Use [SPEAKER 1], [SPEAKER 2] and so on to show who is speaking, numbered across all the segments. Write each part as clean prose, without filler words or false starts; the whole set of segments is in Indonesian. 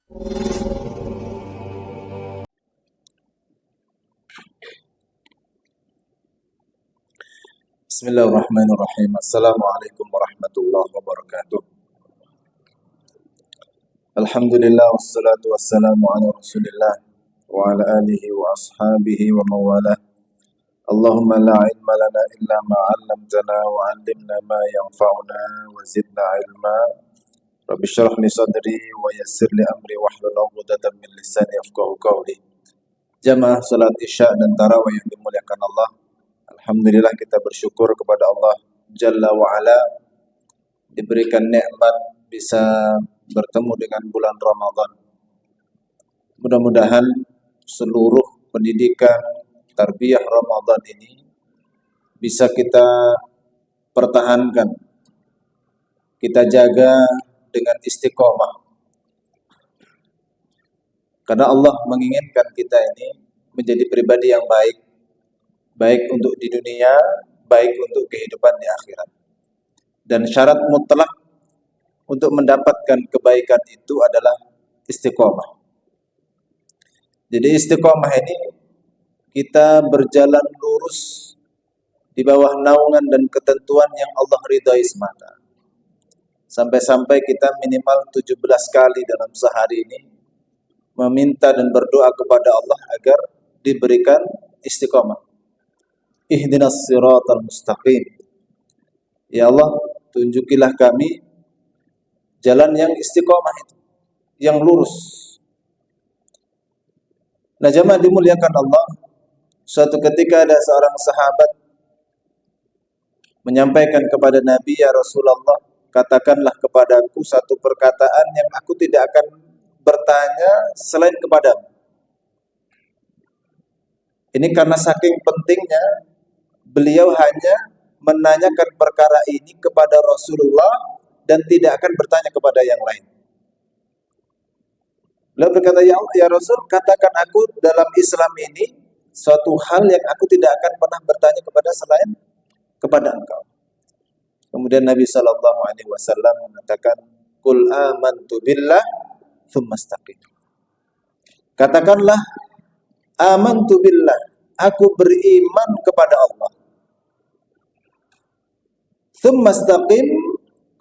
[SPEAKER 1] Bismillahirrahmanirrahim. Assalamualaikum warahmatullahi wabarakatuh. Alhamdulillah wassalatu wassalamu ala Rasulillah wa ala alihi wa ashabihi wa mawalah. Allahumma la ilma lana illa ma 'allamtana wa 'allimna ma yanfa'una wa zidna ilma. Rabbi shrah li sadri wa yassir li amri wahlul 'uqdatam min lisani yafqahu qawli. Jamaah salat Isya dan tarawih yang dimuliakan Allah. Alhamdulillah kita bersyukur kepada Allah Jalla wa'ala diberikan nikmat bisa bertemu dengan bulan Ramadan. Mudah-mudahan seluruh pendidikan tarbiyah Ramadan ini bisa kita pertahankan, kita jaga dengan istiqomah. Karena Allah menginginkan kita ini menjadi pribadi yang baik, baik untuk di dunia, baik untuk kehidupan di akhirat. Dan syarat mutlak untuk mendapatkan kebaikan itu adalah istiqomah. Jadi istiqomah ini kita berjalan lurus di bawah naungan dan ketentuan yang Allah ridhai semata. Sampai-sampai kita minimal 17 kali dalam sehari ini meminta dan berdoa kepada Allah agar diberikan istiqomah. Ihdinas siratal mustaqim. Ya Allah, tunjukilah kami jalan yang istiqomah itu, yang lurus. Nah, jemaah dimuliakan Allah, suatu ketika ada seorang sahabat menyampaikan kepada Nabi, "Ya Rasulullah, katakanlah kepadaku satu perkataan yang aku tidak akan bertanya selain kepadamu." Ini karena saking pentingnya beliau hanya menanyakan perkara ini kepada Rasulullah dan tidak akan bertanya kepada yang lain. Beliau berkata, "Ya Allah, ya Rasul, katakan aku dalam Islam ini suatu hal yang aku tidak akan pernah bertanya kepada selain kepada Engkau." Kemudian Nabi Shallallahu Alaihi Wasallam mengatakan, "Qul amantu billah, tsumma istaqim." Katakanlah, amantu billah, aku beriman kepada Allah. Tsumma istaqim,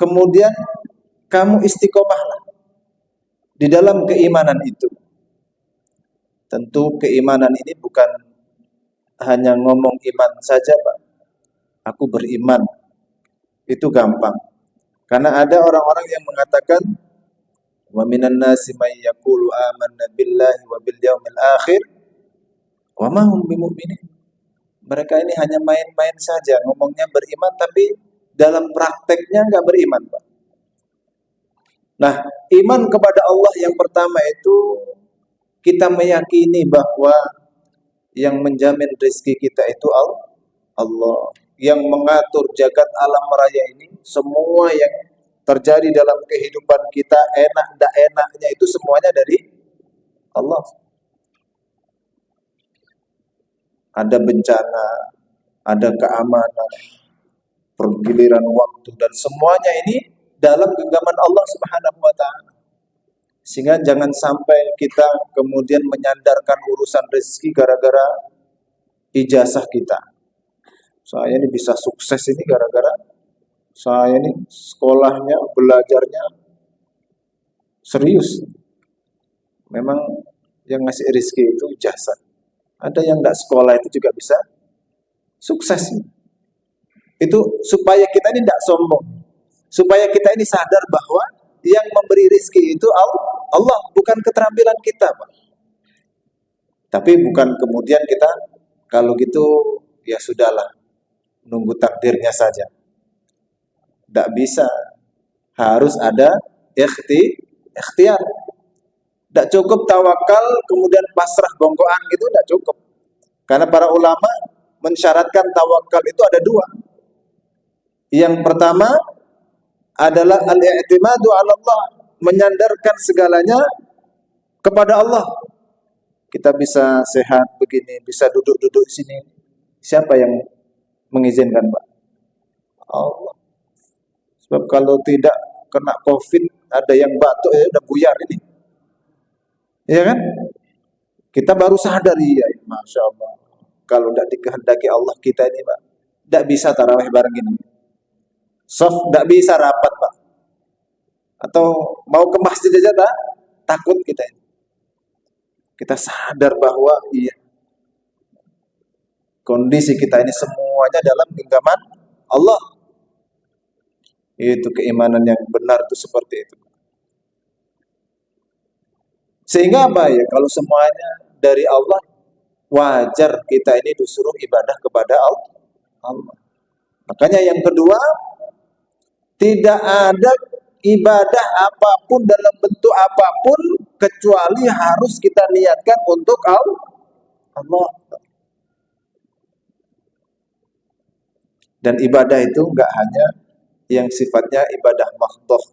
[SPEAKER 1] kemudian kamu istiqomahlah di dalam keimanan itu. Tentu keimanan ini bukan hanya ngomong iman saja, Pak. Aku beriman. Itu gampang. Karena ada orang-orang yang mengatakan, wa minan nasi may yaqulu amanna billahi wa bil yaumil akhir wa ma hum bimumin. Mereka ini hanya main-main saja, ngomongnya beriman tapi dalam prakteknya nggak beriman, Pak. Nah, iman kepada Allah yang pertama itu kita meyakini bahwa yang menjamin rezeki kita itu Allah, yang mengatur jagat alam raya ini, semua yang terjadi dalam kehidupan kita, enak tidak enaknya itu semuanya dari Allah. Ada bencana, ada keamanan, pergiliran waktu, dan semuanya ini dalam genggaman Allah Subhanahu wa Ta'ala. Sehingga jangan sampai kita kemudian menyandarkan urusan rezeki gara-gara ijazah kita. Saya ini bisa sukses ini gara-gara saya ini sekolahnya, belajarnya serius. Memang yang ngasih rezeki itu ijazah. Ada yang nggak sekolah itu juga bisa sukses. Itu supaya kita ini tidak sombong, supaya kita ini sadar bahwa yang memberi rezeki itu Allah, bukan keterampilan kita, Pak. Tapi bukan kemudian kita kalau gitu ya sudahlah, nunggu takdirnya saja. Tidak bisa, harus ada ikhtiar. Tidak cukup tawakal kemudian pasrah bongkoan gitu, tidak cukup. Karena para ulama mensyaratkan tawakal itu ada dua. Yang pertama adalah al-i'timadu 'ala Allah, menyandarkan segalanya kepada Allah. Kita bisa sehat begini, bisa duduk-duduk di sini. Siapa yang mengizinkan, Pak? Allah. Sebab kalau tidak kena COVID, ada yang batuk ya udah buyar ini. Ya kan? Kita baru sadar, iya, Masya Allah. Kalau tidak dikehendaki Allah kita ini, Pak, tidak bisa tarawih bareng ini. Sof, tidak bisa rapat, Pak. Atau mau ke masjid aja, tak? Takut kita ini. Kita sadar bahwa iya, kondisi kita ini semuanya dalam genggaman Allah. Itu keimanan yang benar itu seperti itu. Sehingga apa ya? Kalau semuanya dari Allah, wajar kita ini disuruh ibadah kepada Allah. Makanya yang kedua, tidak ada ibadah apapun dalam bentuk apapun kecuali harus kita niatkan untuk Allah. Dan ibadah itu enggak hanya yang sifatnya ibadah mahdhah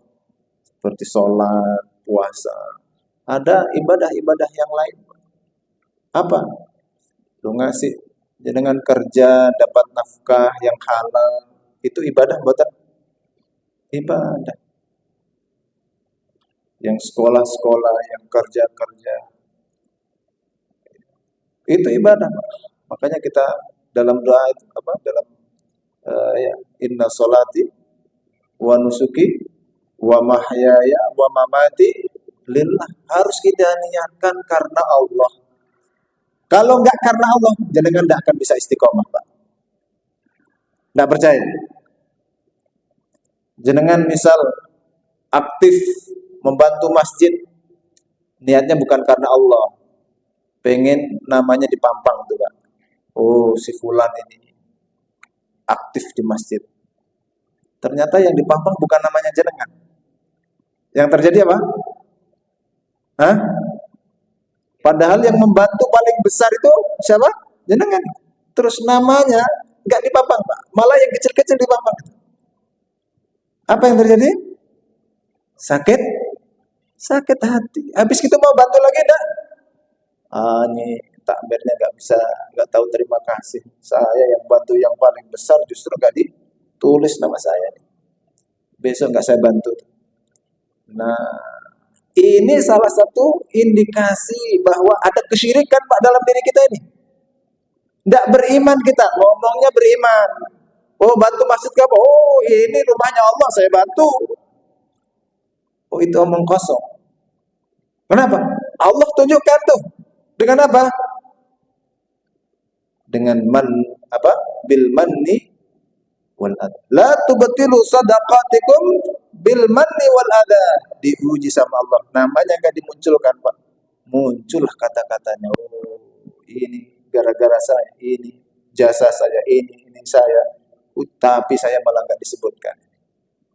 [SPEAKER 1] seperti sholat, puasa. Ada ibadah-ibadah yang lain. Apa? Lu ngasih dengan kerja dapat nafkah yang halal, itu ibadah buatan ibadah. Yang sekolah-sekolah, yang kerja-kerja, itu ibadah. Makanya kita dalam doa itu apa? Dalam ya, inna sholati wa nusuki wa mahyaya wa mamati lillah. Harus kita niatkan karena Allah. Kalau enggak karena Allah, jenengan enggak akan bisa istiqomah, Pak. Enggak percaya? Jenengan misal aktif membantu masjid, niatnya bukan karena Allah, pengen namanya dipampang tuh, Pak. Oh, si fulan ini aktif di masjid. Ternyata yang dipampang bukan namanya jenengan. Yang terjadi apa? Hah? Padahal yang membantu paling besar itu siapa? Jenengan. Terus namanya nggak dipampang, Pak. Malah yang kecil-kecil dipampang. Apa yang terjadi? Sakit, sakit hati. Habis kita mau bantu lagi enggak? Ini takmirnya nggak bisa, nggak tahu terima kasih. Saya yang bantu yang paling besar justru nggak ditulis nama saya. Besok nggak saya bantu. Nah, ini salah satu indikasi bahwa ada kesyirikan, Pak, dalam diri kita ini. Tidak beriman kita, ngomongnya beriman. Oh, bantu masjid apa? Oh, ini rumahnya Allah, saya bantu. Oh, itu omong kosong. Kenapa? Allah tunjukkan tuh. Dengan apa? Dengan bil manni wal adha. La tubtilu sadaqatikum bil manni wal adha. Diuji sama Allah. Namanya enggak dimunculkan, Pak. Muncullah kata-katanya. Oh, ini gara-gara saya, ini jasa saya, ini saya. Tapi saya malah enggak disebutkan.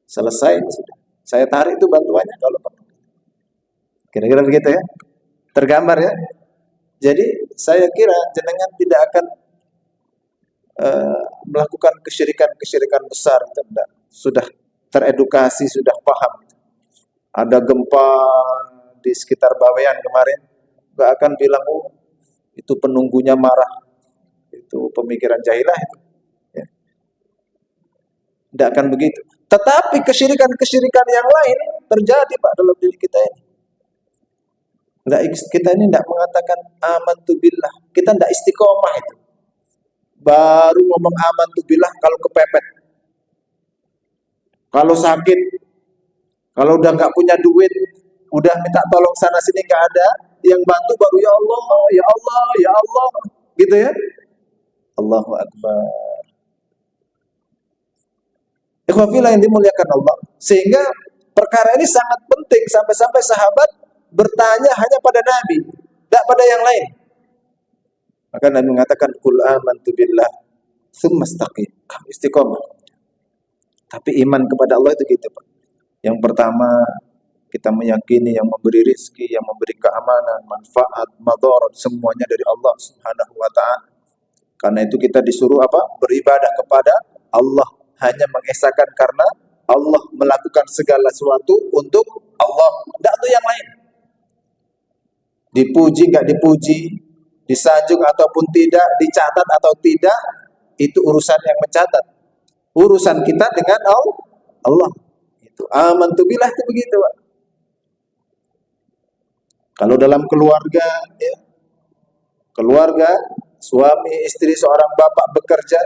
[SPEAKER 1] Selesai sudah. Saya tarik itu bantuannya kalau perlu. Kira-kira begitu ya. Tergambar ya. Jadi saya kira jenengan tidak akan melakukan kesyirikan besar, tidak. Sudah teredukasi, sudah paham. Ada gempa di sekitar Bawean kemarin, nggak akan bilang, oh itu penunggunya marah, itu pemikiran jahilah itu. Ya. Tidak akan begitu. Tetapi kesyirikan-kesyirikan yang lain terjadi, Pak, dalam diri kita ini. Kita ini tidak mengatakan amantu billah, kita tidak istiqomah itu. Baru ngomong amantu billah kalau kepepet, kalau sakit, kalau udah nggak punya duit, udah minta tolong sana sini nggak ada, yang bantu baru ya Allah, ya Allah, ya Allah, gitu ya. Allahu Akbar. Ikhwafillah yang dimuliakan Allah. Sehingga perkara ini sangat penting sampai-sampai sahabat bertanya hanya pada Nabi, tidak pada yang lain. Maka Nabi mengatakan qul amantu billah tsumma istaqim. Istiqomah. Tapi iman kepada Allah itu gitu, Pak. Yang pertama, kita meyakini yang memberi rizki, yang memberi keamanan, manfaat, madarat, semuanya dari Allah Subhanahu wa ta'ala. Karena itu kita disuruh apa? Beribadah kepada Allah, hanya mengesahkan karena Allah, melakukan segala sesuatu untuk Allah, tidak untuk yang lain. Dipuji nggak dipuji, disanjung ataupun tidak, dicatat atau tidak, itu urusan yang mencatat. Urusan kita dengan Allah. Itu amantu billah itu begitu, Pak. Kalau dalam keluarga, ya, keluarga, suami, istri, seorang bapak bekerja,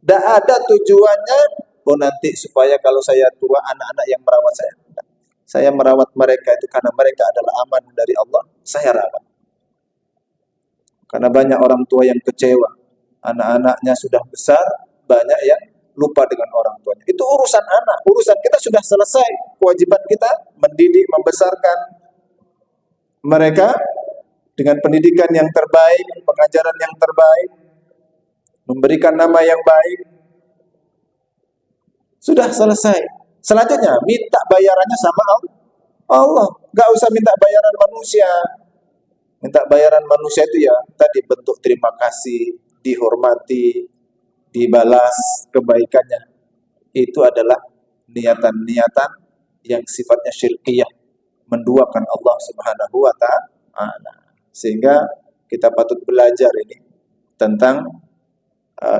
[SPEAKER 1] tidak ada tujuannya, oh nanti supaya kalau saya tua, anak-anak yang merawat saya. Saya merawat mereka itu karena mereka adalah aman dari Allah, saya rawat. Karena banyak orang tua yang kecewa, anak-anaknya sudah besar, banyak yang lupa dengan orang tuanya. Itu urusan anak, urusan kita sudah selesai. Kewajiban kita mendidik, membesarkan mereka dengan pendidikan yang terbaik, pengajaran yang terbaik, memberikan nama yang baik. Sudah selesai. Selanjutnya, minta bayarannya sama Allah. Gak usah minta bayaran manusia. Minta bayaran manusia itu ya tadi bentuk terima kasih, dihormati, dibalas kebaikannya. Itu adalah niatan-niatan yang sifatnya syirkiyah, menduakan Allah Subhanahu wa ta'ala. Sehingga kita patut belajar ini tentang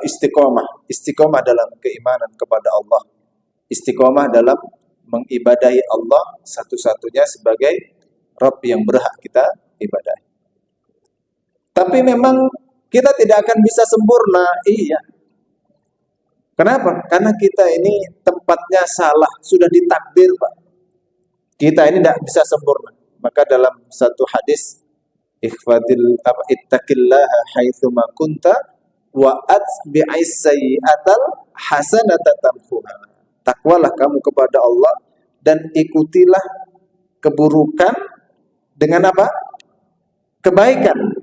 [SPEAKER 1] istiqomah. Istiqomah dalam keimanan kepada Allah. Istiqomah dalam mengibadahi Allah satu-satunya sebagai Rabb yang berhak kita ibadahi. Tapi memang kita tidak akan bisa sempurna. Iya. Kenapa? Karena kita ini tempatnya salah, sudah ditakdir, Pak. Kita ini tidak bisa sempurna. Maka dalam satu hadis, ittaqillaha haitsuma kunta wa atbi'is sayyi'atal hasanata tamhuha. Takwalah kamu kepada Allah dan ikutilah keburukan dengan apa? Kebaikan.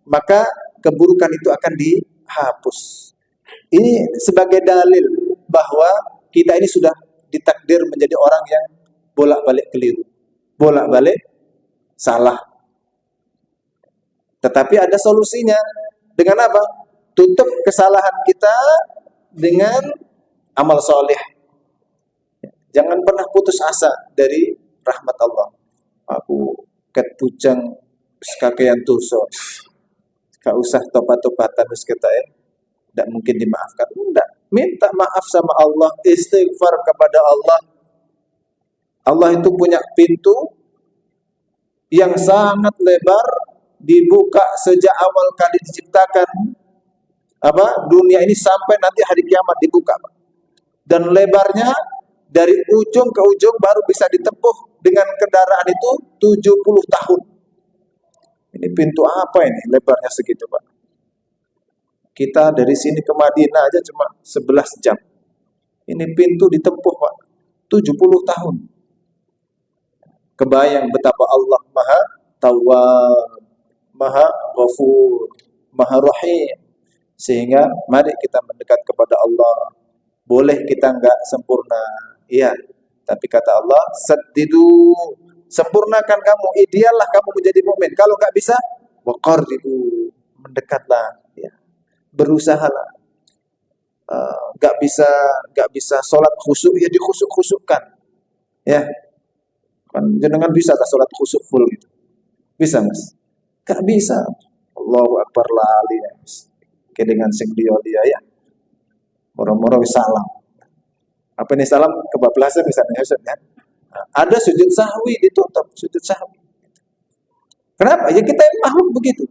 [SPEAKER 1] Maka keburukan itu akan dihapus. Ini sebagai dalil bahwa kita ini sudah ditakdir menjadi orang yang bolak-balik keliru, bolak-balik salah. Tetapi ada solusinya. Dengan apa? Tutup kesalahan kita dengan amal soleh. Jangan pernah putus asa dari rahmat Allah. Aku ket pujang kakean dosa. Gak usah tobat-tobatan wis kita ya. Tidak mungkin dimaafkan. Enggak. Minta maaf sama Allah, istighfar kepada Allah. Allah itu punya pintu yang sangat lebar, dibuka sejak awal kali diciptakan dunia ini sampai nanti hari kiamat dibuka. Dan lebarnya dari ujung ke ujung baru bisa ditempuh dengan kendaraan itu 70 tahun. Ini pintu apa ini lebarnya segitu, Pak? Kita dari sini ke Madinah aja cuma 11 jam. Ini pintu ditempuh, Pak. 70 tahun. Kebayang betapa Allah Maha Tawwab, Maha Ghafur, Maha Rahim. Sehingga mari kita mendekat kepada Allah. Boleh kita enggak sempurna, iya. Tapi kata Allah, saddidu, sempurnakan kamu, ideallah kamu menjadi mukmin. Kalau enggak bisa, waqarribu, mendekatlah, ya. Berusahalah. Enggak bisa sholat khusyuk, ya dikhusuk-khusukkan. Ya. Kan jenengan bisa tak sholat khusyuk full gitu. Bisa, Mas? Enggak bisa. Allahu Akbar lali ya. Kayak dengan sing dia ya. Moro-moro salam. Apa ini salam? Kebablasan misalnya ya. Ada sujud sahwi ditutup, sujud sahwi. Kenapa? Ya kita yang makhluk begitu.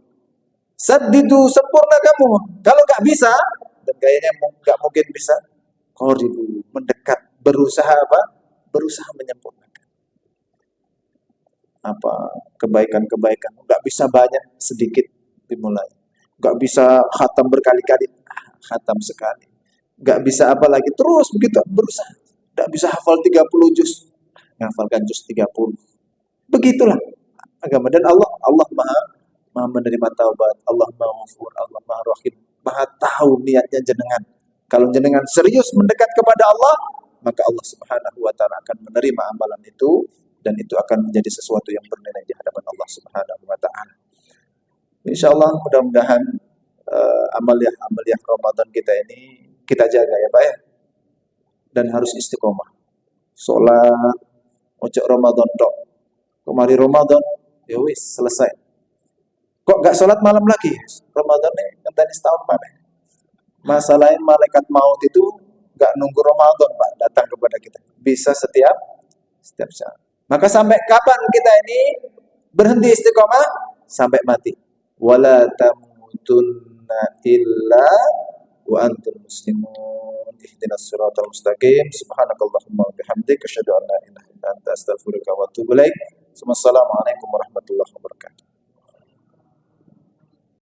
[SPEAKER 1] Saddidu, sempurna kamu. Kalau nggak bisa, dan kayaknya nggak mungkin bisa, qaribu, mendekat, berusaha apa? Berusaha menyempurnakan. Apa kebaikan-kebaikan. Nggak bisa banyak, sedikit dimulai. Nggak bisa khatam berkali-kali, khatam sekali. Nggak bisa apa lagi, terus begitu berusaha. Nggak bisa hafal 30 juz, menghafalkan juz 30. Begitulah agama. Dan Allah maha menerima taubat, Allah maha ghafur, Allah maha rahim, maha tahu niatnya jenengan. Kalau jenengan serius mendekat kepada Allah, maka Allah Subhanahu wa ta'ala akan menerima amalan itu, dan itu akan menjadi sesuatu yang bernilai di hadapan Allah Subhanahu wa ta'ala. Insyaallah mudah-mudahan amaliyah Ramadan kita ini kita jaga ya Pak ya. Dan harus istiqomah. Sholat, ojek Ramadan dok. Kemari Ramadan, ya wis selesai. Kok gak sholat malam lagi? Ramadan nih, kan tadi setahun Pak. Masalahnya malaikat maut itu gak nunggu Ramadan Pak, datang kepada kita. Bisa setiap saat. Maka sampai kapan kita ini berhenti istiqomah sampai mati. Wala tamutunna illa wa antum muslimun. Ihdinas siratal mustaqim. Subhanakallahumma wa bihamdika asyhadu an la ilaha illa anta astaghfiruka wa atubu ilaik. Wassalamualaikum warahmatullahi wabarakatuh.